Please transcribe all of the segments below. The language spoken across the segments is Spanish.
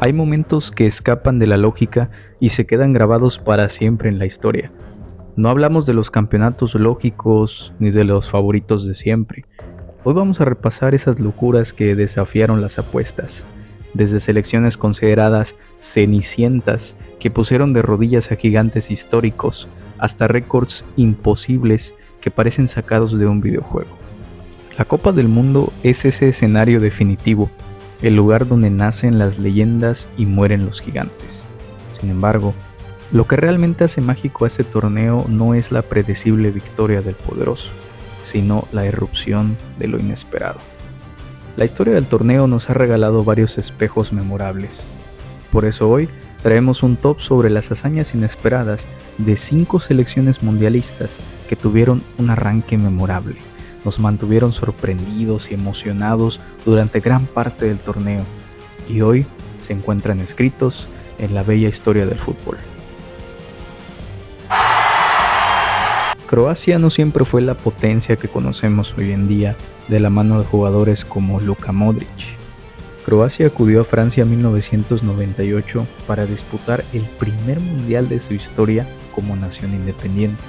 Hay momentos que escapan de la lógica y se quedan grabados para siempre en la historia. No hablamos de los campeonatos lógicos ni de los favoritos de siempre. Hoy vamos a repasar esas locuras que desafiaron las apuestas, desde selecciones consideradas cenicientas que pusieron de rodillas a gigantes históricos, hasta récords imposibles que parecen sacados de un videojuego. La Copa del Mundo es ese escenario definitivo, el lugar donde nacen las leyendas y mueren los gigantes. Sin embargo, lo que realmente hace mágico a este torneo no es la predecible victoria del poderoso, sino la irrupción de lo inesperado. La historia del torneo nos ha regalado varios espejos memorables. Por eso hoy traemos un top sobre las hazañas inesperadas de 5 selecciones mundialistas que tuvieron un arranque memorable. Nos mantuvieron sorprendidos y emocionados durante gran parte del torneo y hoy se encuentran escritos en la bella historia del fútbol. Croacia no siempre fue la potencia que conocemos hoy en día de la mano de jugadores como Luka Modric. Croacia acudió a Francia en 1998 para disputar el primer mundial de su historia como nación independiente.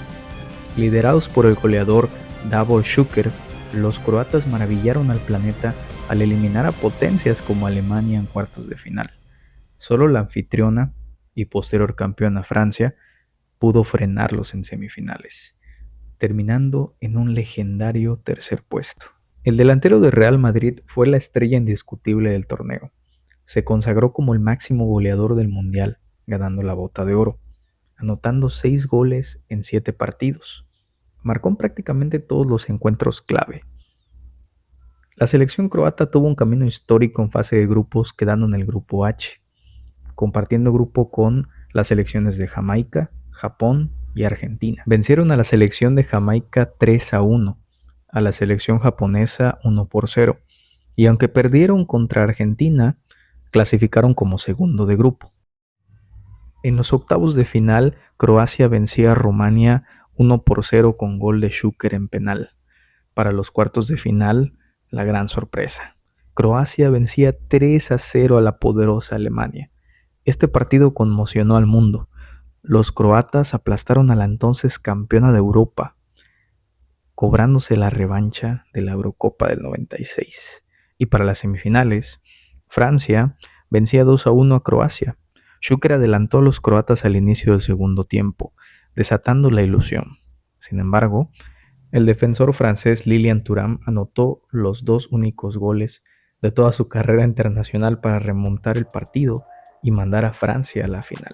Liderados por el goleador Davor Šuker, los croatas maravillaron al planeta al eliminar a potencias como Alemania en cuartos de final. Solo la anfitriona y posterior campeona Francia pudo frenarlos en semifinales, terminando en un legendario tercer puesto. El delantero de Real Madrid fue la estrella indiscutible del torneo. Se consagró como el máximo goleador del mundial, ganando la Bota de Oro, anotando 6 goles en 7 partidos. Marcó en prácticamente todos los encuentros clave. La selección croata tuvo un camino histórico en fase de grupos, quedando en el grupo H, compartiendo grupo con las selecciones de Jamaica, Japón y Argentina. Vencieron a la selección de Jamaica 3-1, a la selección japonesa 1-0, y aunque perdieron contra Argentina, clasificaron como segundo de grupo. En los octavos de final, Croacia vencía a Rumania 1-0 con gol de Šuker en penal. Para los cuartos de final, la gran sorpresa. Croacia vencía 3-0 a la poderosa Alemania. Este partido conmocionó al mundo. Los croatas aplastaron a la entonces campeona de Europa, cobrándose la revancha de la Eurocopa del 96. Y para las semifinales, Francia vencía 2-1 a Croacia. Šuker adelantó a los croatas al inicio del segundo tiempo, desatando la ilusión. Sin embargo, el defensor francés Lilian Thuram anotó los 2 únicos goles de toda su carrera internacional para remontar el partido y mandar a Francia a la final.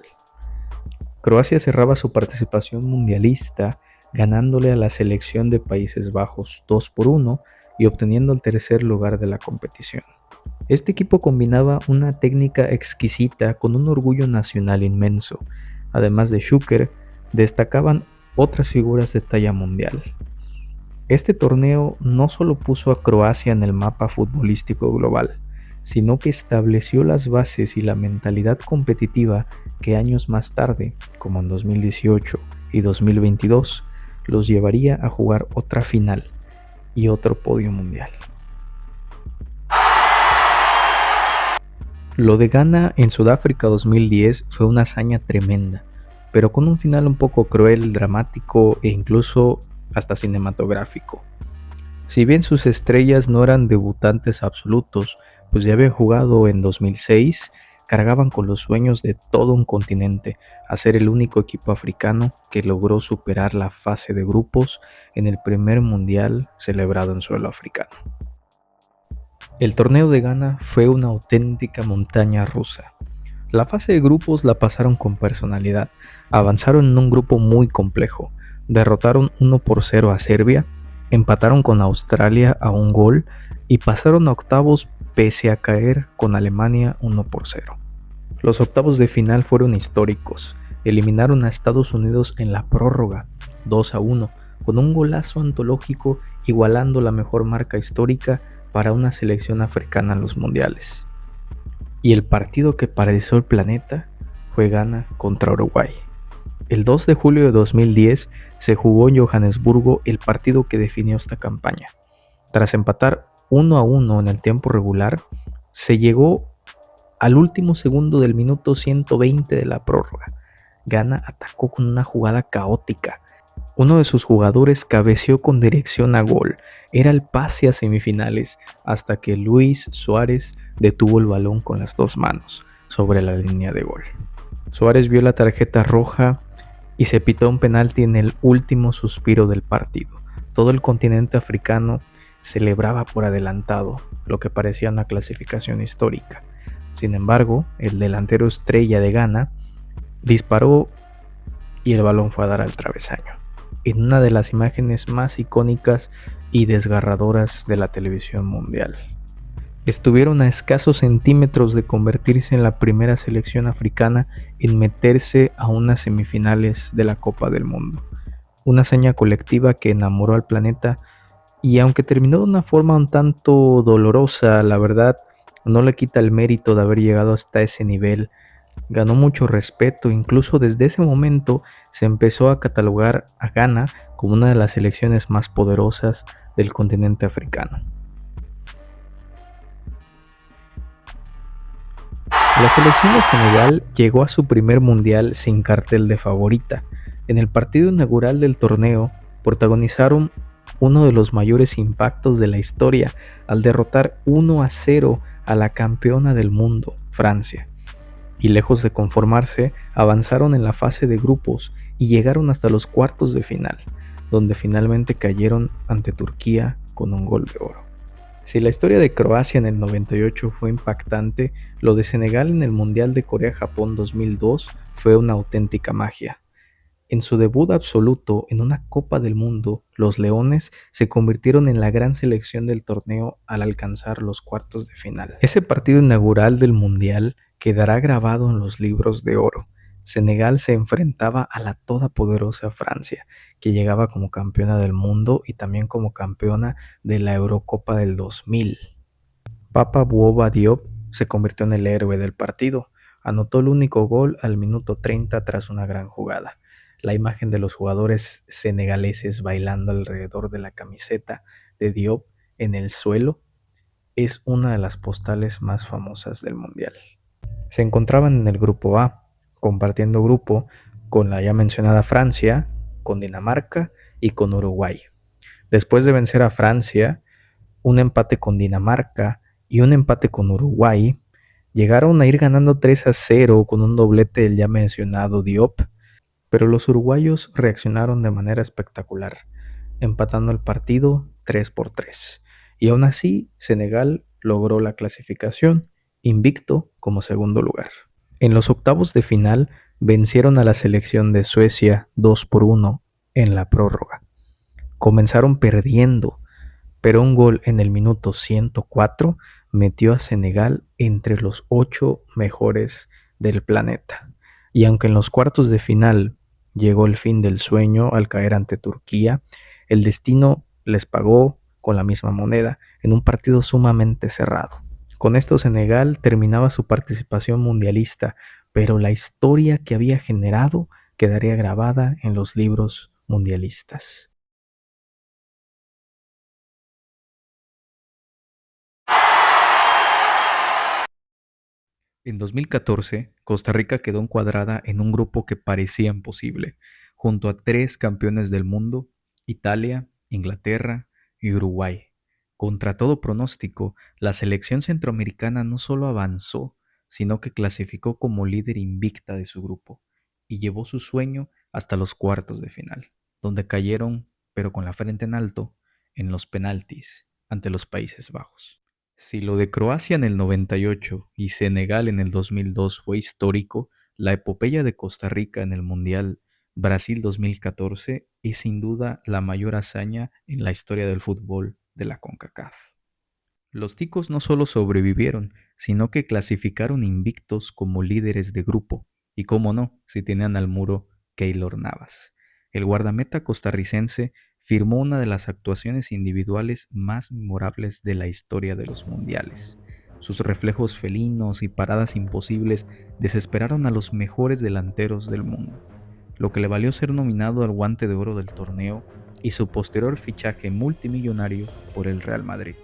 Croacia cerraba su participación mundialista ganándole a la selección de Países Bajos 2-1 y obteniendo el tercer lugar de la competición. Este equipo combinaba una técnica exquisita con un orgullo nacional inmenso. Además de Šuker, destacaban otras figuras de talla mundial. Este torneo no solo puso a Croacia en el mapa futbolístico global, sino que estableció las bases y la mentalidad competitiva que años más tarde, como en 2018 y 2022, los llevaría a jugar otra final y otro podio mundial. Lo de Ghana en Sudáfrica 2010 fue una hazaña tremenda, pero con un final un poco cruel, dramático e incluso hasta cinematográfico. Si bien sus estrellas no eran debutantes absolutos, pues ya habían jugado en 2006, cargaban con los sueños de todo un continente, a ser el único equipo africano que logró superar la fase de grupos en el primer mundial celebrado en suelo africano. El torneo de Ghana fue una auténtica montaña rusa. La fase de grupos la pasaron con personalidad, avanzaron en un grupo muy complejo, derrotaron 1-0 a Serbia, empataron con Australia a 1 gol y pasaron a octavos pese a caer con Alemania 1-0. Los octavos de final fueron históricos, eliminaron a Estados Unidos en la prórroga 2-1, con un golazo antológico igualando la mejor marca histórica para una selección africana en los mundiales. Y el partido que paralizó el planeta fue Ghana contra Uruguay. El 2 de julio de 2010 se jugó en Johannesburgo el partido que definió esta campaña. Tras empatar 1-1 en el tiempo regular, se llegó al último segundo del minuto 120 de la prórroga. Ghana atacó con una jugada caótica. Uno de sus jugadores cabeceó con dirección a gol. Era el pase a semifinales hasta que Luis Suárez detuvo el balón con las dos manos sobre la línea de gol. Suárez vio la tarjeta roja y se pitó un penalti en el último suspiro del partido. Todo el continente africano celebraba por adelantado lo que parecía una clasificación histórica. Sin embargo, el delantero estrella de Ghana disparó y el balón fue a dar al travesaño, en una de las imágenes más icónicas y desgarradoras de la televisión mundial. Estuvieron a escasos centímetros de convertirse en la primera selección africana en meterse a unas semifinales de la Copa del Mundo. Una hazaña colectiva que enamoró al planeta y aunque terminó de una forma un tanto dolorosa, la verdad no le quita el mérito de haber llegado hasta ese nivel. Ganó mucho respeto, incluso desde ese momento se empezó a catalogar a Ghana como una de las selecciones más poderosas del continente africano. La selección de Senegal llegó a su primer mundial sin cartel de favorita. En el partido inaugural del torneo, protagonizaron uno de los mayores impactos de la historia al derrotar 1-0 a la campeona del mundo, Francia. Y lejos de conformarse, avanzaron en la fase de grupos y llegaron hasta los cuartos de final, donde finalmente cayeron ante Turquía con un gol de oro. Si la historia de Croacia en el 98 fue impactante, lo de Senegal en el Mundial de Corea-Japón 2002 fue una auténtica magia. En su debut absoluto en una Copa del Mundo, los Leones se convirtieron en la gran selección del torneo al alcanzar los cuartos de final. Ese partido inaugural del Mundial quedará grabado en los libros de oro. Senegal se enfrentaba a la todopoderosa Francia, que llegaba como campeona del mundo y también como campeona de la Eurocopa del 2000. Papa Bouba Diop se convirtió en el héroe del partido. Anotó el único gol al minuto 30 tras una gran jugada. La imagen de los jugadores senegaleses bailando alrededor de la camiseta de Diop en el suelo es una de las postales más famosas del Mundial. Se encontraban en el grupo A, compartiendo grupo con la ya mencionada Francia, con Dinamarca y con Uruguay. Después de vencer a Francia, un empate con Dinamarca y un empate con Uruguay, llegaron a ir ganando 3-0 con un doblete del ya mencionado Diop, pero los uruguayos reaccionaron de manera espectacular, empatando el partido 3-3. Y aún así, Senegal logró la clasificación, invicto como segundo lugar. En los octavos de final, vencieron a la selección de Suecia 2-1 en la prórroga. Comenzaron perdiendo, pero un gol en el minuto 104 metió a Senegal entre los 8 mejores del planeta. Y aunque en los cuartos de final llegó el fin del sueño al caer ante Turquía, el destino les pagó con la misma moneda en un partido sumamente cerrado. Con esto Senegal terminaba su participación mundialista, pero la historia que había generado quedaría grabada en los libros mundialistas. En 2014, Costa Rica quedó encuadrada en un grupo que parecía imposible, junto a 3 campeones del mundo, Italia, Inglaterra y Uruguay. Contra todo pronóstico, la selección centroamericana no solo avanzó, sino que clasificó como líder invicta de su grupo y llevó su sueño hasta los cuartos de final, donde cayeron, pero con la frente en alto, en los penaltis ante los Países Bajos. Si lo de Croacia en el 98 y Senegal en el 2002 fue histórico, la epopeya de Costa Rica en el Mundial Brasil 2014 es sin duda la mayor hazaña en la historia del fútbol de la CONCACAF. Los ticos no solo sobrevivieron, sino que clasificaron invictos como líderes de grupo, y cómo no, si tenían al muro Keylor Navas. El guardameta costarricense firmó una de las actuaciones individuales más memorables de la historia de los mundiales. Sus reflejos felinos y paradas imposibles desesperaron a los mejores delanteros del mundo, lo que le valió ser nominado al Guante de Oro del torneo y su posterior fichaje multimillonario por el Real Madrid.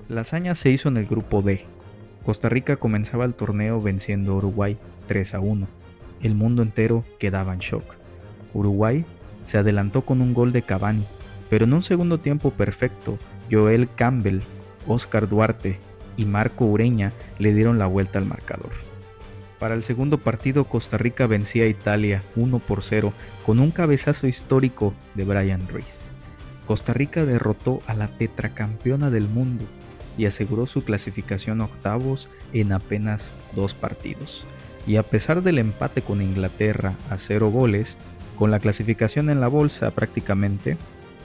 La hazaña se hizo en el grupo D, Costa Rica comenzaba el torneo venciendo a Uruguay 3-1. El mundo entero quedaba en shock. Uruguay se adelantó con un gol de Cavani, pero en un segundo tiempo perfecto, Joel Campbell, Oscar Duarte y Marco Ureña le dieron la vuelta al marcador. Para el segundo partido, Costa Rica vencía a Italia 1-0 con un cabezazo histórico de Bryan Ruiz. Costa Rica derrotó a la tetracampeona del mundo y aseguró su clasificación a octavos en apenas 2 partidos. Y a pesar del empate con Inglaterra a 0 goles, con la clasificación en la bolsa prácticamente,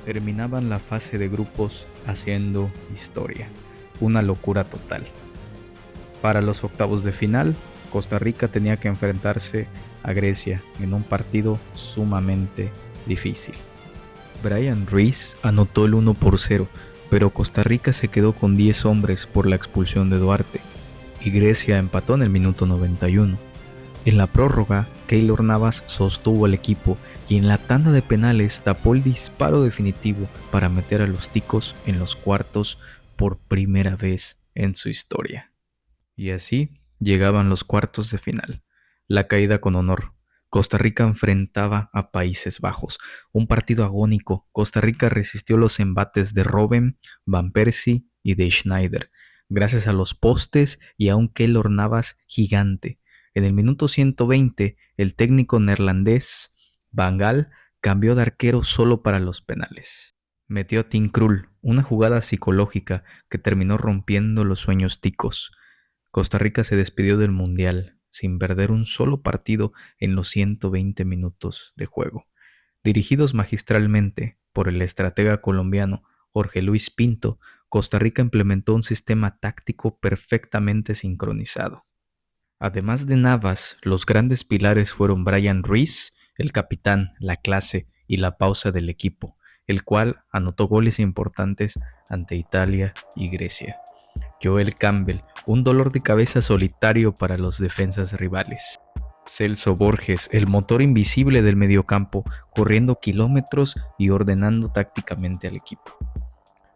terminaban la fase de grupos haciendo historia. Una locura total. Para los octavos de final, Costa Rica tenía que enfrentarse a Grecia en un partido sumamente difícil. Bryan Ruiz anotó el 1-0, pero Costa Rica se quedó con 10 hombres por la expulsión de Duarte, y Grecia empató en el minuto 91. En la prórroga, Keylor Navas sostuvo al equipo y en la tanda de penales tapó el disparo definitivo para meter a los ticos en los cuartos por primera vez en su historia. Y así llegaban los cuartos de final. La caída con honor. Costa Rica enfrentaba a Países Bajos. Un partido agónico. Costa Rica resistió los embates de Robben, Van Persie y de Schneider, gracias a los postes y a un Keylor Navas gigante. En el minuto 120, el técnico neerlandés Van Gaal cambió de arquero solo para los penales. Metió a Tim Krul, una jugada psicológica que terminó rompiendo los sueños ticos. Costa Rica se despidió del Mundial sin perder un solo partido en los 120 minutos de juego. Dirigidos magistralmente por el estratega colombiano Jorge Luis Pinto, Costa Rica implementó un sistema táctico perfectamente sincronizado. Además de Navas, los grandes pilares fueron Bryan Ruiz, el capitán, la clase y la pausa del equipo, el cual anotó goles importantes ante Italia y Grecia. Joel Campbell, un dolor de cabeza solitario para los defensas rivales. Celso Borges, el motor invisible del mediocampo, corriendo kilómetros y ordenando tácticamente al equipo.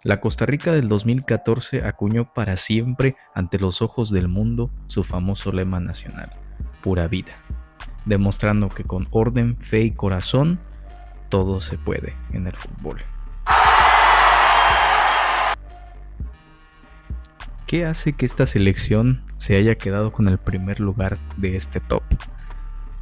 La Costa Rica del 2014 acuñó para siempre ante los ojos del mundo su famoso lema nacional, pura vida, demostrando que con orden, fe y corazón, todo se puede en el fútbol. ¿Qué hace que esta selección se haya quedado con el primer lugar de este top?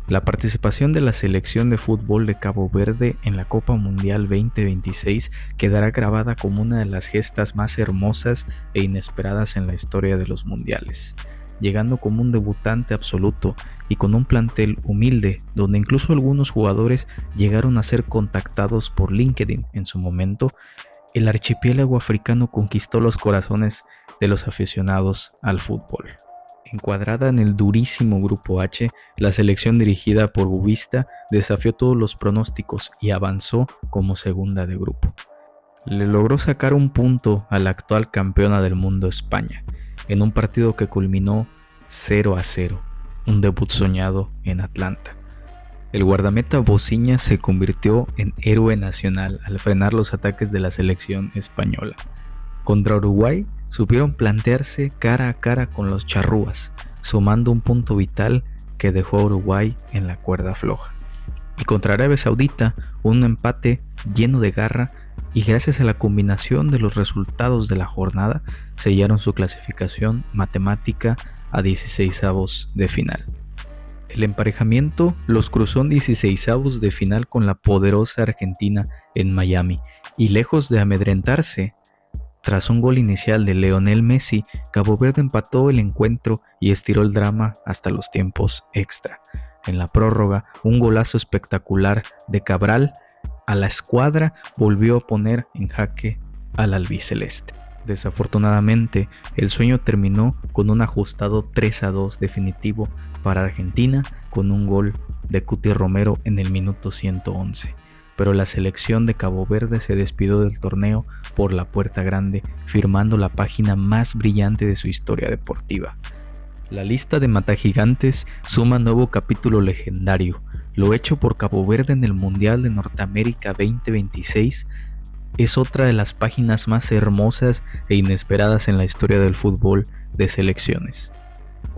La participación de la selección de fútbol de Cabo Verde en la Copa Mundial 2026 quedará grabada como una de las gestas más hermosas e inesperadas en la historia de los mundiales, llegando como un debutante absoluto y con un plantel humilde donde incluso algunos jugadores llegaron a ser contactados por LinkedIn en su momento. El archipiélago africano conquistó los corazones de los aficionados al fútbol. Encuadrada en el durísimo Grupo H, la selección dirigida por Boavista desafió todos los pronósticos y avanzó como segunda de grupo. Le logró sacar un punto a la actual campeona del mundo España, en un partido que culminó 0-0, un debut soñado en Atlanta. El guardameta Bociña se convirtió en héroe nacional al frenar los ataques de la selección española. Contra Uruguay supieron plantearse cara a cara con los charrúas, sumando un punto vital que dejó a Uruguay en la cuerda floja. Y contra Arabia Saudita, un empate lleno de garra y gracias a la combinación de los resultados de la jornada, sellaron su clasificación matemática a 16avos de final. El emparejamiento los cruzó en 16avos de final con la poderosa Argentina en Miami, y lejos de amedrentarse, tras un gol inicial de Lionel Messi, Cabo Verde empató el encuentro y estiró el drama hasta los tiempos extra. En la prórroga, un golazo espectacular de Cabral a la escuadra volvió a poner en jaque al albiceleste. Desafortunadamente, el sueño terminó con un ajustado 3-2 definitivo para Argentina con un gol de Cuti Romero en el minuto 111. Pero la selección de Cabo Verde se despidió del torneo por la puerta grande, firmando la página más brillante de su historia deportiva. La lista de matagigantes suma nuevo capítulo legendario. Lo hecho por Cabo Verde en el Mundial de Norteamérica 2026 es otra de las páginas más hermosas e inesperadas en la historia del fútbol de selecciones.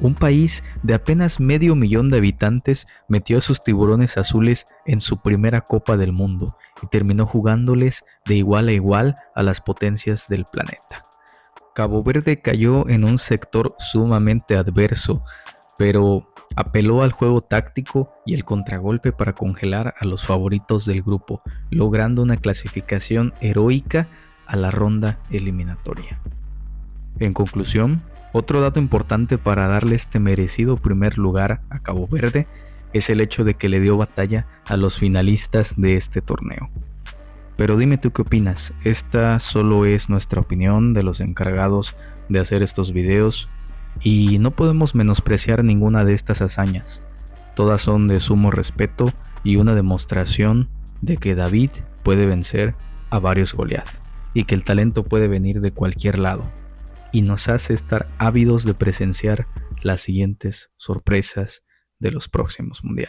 Un país de apenas 500,000 de habitantes metió a sus tiburones azules en su primera Copa del Mundo y terminó jugándoles de igual a igual a las potencias del planeta. Cabo Verde cayó en un sector sumamente adverso, pero apeló al juego táctico y el contragolpe para congelar a los favoritos del grupo, logrando una clasificación heroica a la ronda eliminatoria. En conclusión, otro dato importante para darle este merecido primer lugar a Cabo Verde es el hecho de que le dio batalla a los finalistas de este torneo. Pero dime tú qué opinas. Esta solo es nuestra opinión de los encargados de hacer estos videos y no podemos menospreciar ninguna de estas hazañas. Todas son de sumo respeto y una demostración de que David puede vencer a varios Goliat y que el talento puede venir de cualquier lado y nos hace estar ávidos de presenciar las siguientes sorpresas de los próximos mundiales.